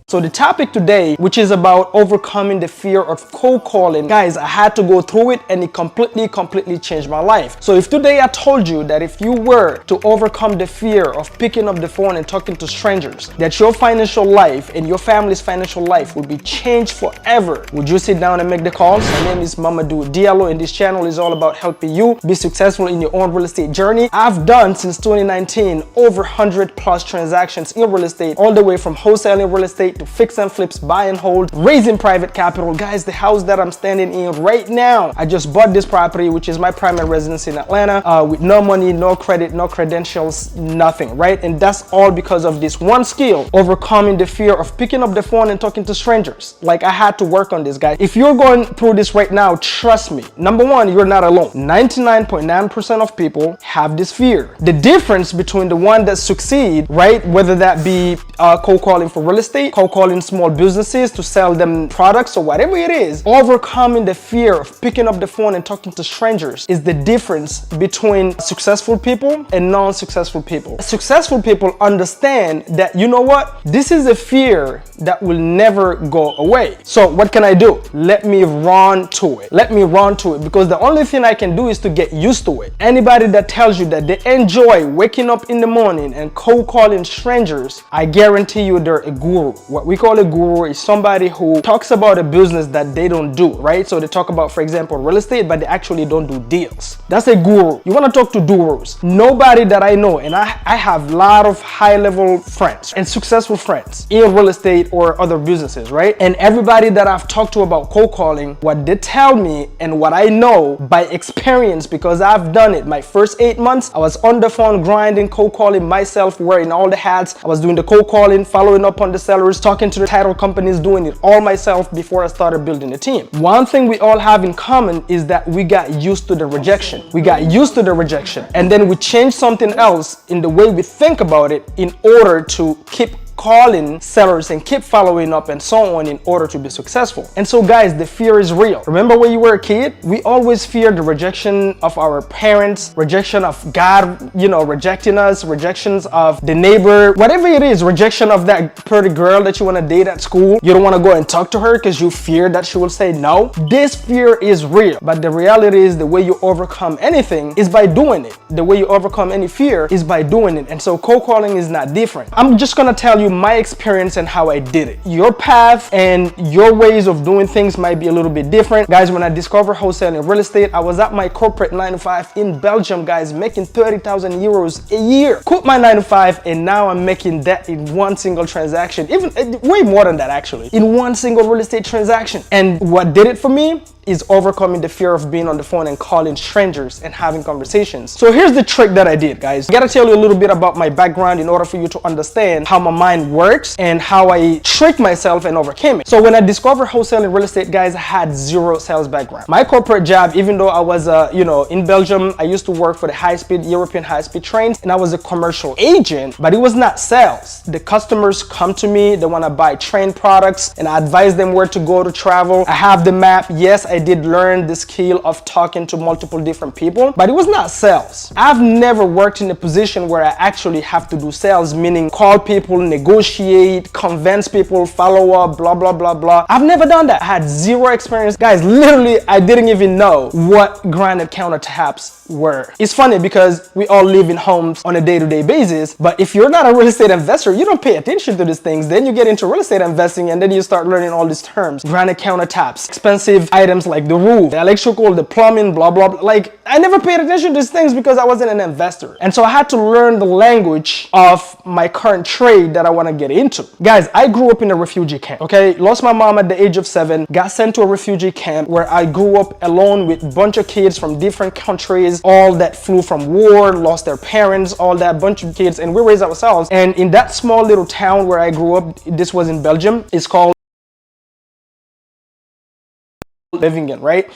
So the topic today, which is about overcoming the fear of cold calling, guys, I had to go through it and it completely changed my life. So if today I told you that if you were to overcome the fear of picking up the phone and talking to strangers, that your financial life and your family's financial life would be changed forever, would you sit down and make the calls? My name is Mamadou Diallo and this channel is all about helping you be successful in your own real estate journey. I've done since 2019 over 100+ transactions in real estate, all the way from wholesaling real estate to fix and flips, buy and hold, raising private capital. Guys, the house that I'm standing in right now, I just bought this property, which is my primary residence in Atlanta, with no money, no credit, no credentials, nothing, right? And that's all because of this one skill, overcoming the fear of picking up the phone and talking to strangers. Like, I had to work on this, guys. If you're going through this right now, trust me, number one, you're not alone. 99.9% of people have this fear. The difference between the one that succeed, right, whether that be cold calling for real estate, cold calling small businesses to sell them products or whatever it is, overcoming the fear of picking up the phone and talking to strangers is the difference between successful people and non-successful people. Successful people understand that, you know what, this is a fear that will never go away. So what can I do? Let me run to it. Let me run to it, because the only thing I can do is to get used to it. Anybody that tells you that they enjoy waking up in the morning and cold calling strangers, I guarantee you they're a guru. What we call a guru is somebody who talks about a business that they don't do, right? So they talk about, for example, real estate, but they actually don't do deals. That's a guru. You want to talk to gurus. Nobody that I know, and I have a lot of high-level friends and successful friends in real estate or other businesses, right? And everybody that I've talked to about cold calling, what they tell me and what I know by experience, because I've done it. My first 8 months, I was on the phone grinding, cold calling myself, wearing all the hats. I was doing the cold calling, following up on the sellers, talking to the title companies, doing it all myself before I started building a team. One thing we all have in common is that we got used to the rejection. We got used to the rejection, and then we changed something else in the way we think about it in order to keep calling sellers and keep following up and so on in order to be successful. And so guys, the fear is real. Remember when you were a kid, we always feared the rejection of our parents, rejection of God, you know, rejecting us, rejections of the neighbor, whatever it is, rejection of that pretty girl that you want to date at school. You don't want to go and talk to her because you fear that she will say no. This fear is real, but the reality is the way you overcome anything is by doing it. The way you overcome any fear is by doing it. And so cold calling is not different. I'm just gonna tell you my experience and how I did it. Your path and your ways of doing things might be a little bit different. Guys, when I discovered wholesaling real estate, I was at my corporate 9-to-5 in Belgium, guys, making 30,000 euros a year. Quit my 9-to-5 and now I'm making that in one single transaction, even way more than that actually, in one single real estate transaction. And what did it for me is overcoming the fear of being on the phone and calling strangers and having conversations. So here's the trick that I did, guys. I gotta tell you a little bit about my background in order for you to understand how my mind works and how I tricked myself and overcame it. So when I discovered wholesaling real estate, guys, I had zero sales background. My corporate job, even though I was in Belgium, I used to work for the European high-speed trains, and I was a commercial agent, but it was not sales. The customers come to me, they wanna buy train products, and I advise them where to go to travel. I have the map. Yes, I did learn the skill of talking to multiple different people, but it was not sales. I've never worked in a position where I actually have to do sales, meaning call people, negotiate, convince people, follow up, blah, blah, blah, blah. I've never done that. I had zero experience. Guys, literally, I didn't even know what granite countertops were. It's funny because we all live in homes on a day-to-day basis, but if you're not a real estate investor, you don't pay attention to these things. Then you get into real estate investing and then you start learning all these terms. Granite countertops, expensive items like the roof, the electrical, the plumbing, blah, blah, blah. Like, I never paid attention to these things because I wasn't an investor. And so I had to learn the language of my current trade that I want to get into. Guys, I grew up in a refugee camp, okay? Lost my mom at the age of 7, got sent to a refugee camp where I grew up alone with a bunch of kids from different countries, all that flew from war, lost their parents, all that bunch of kids, and we raised ourselves. And in that small little town where I grew up, this was in Belgium, it's called Livingen, right?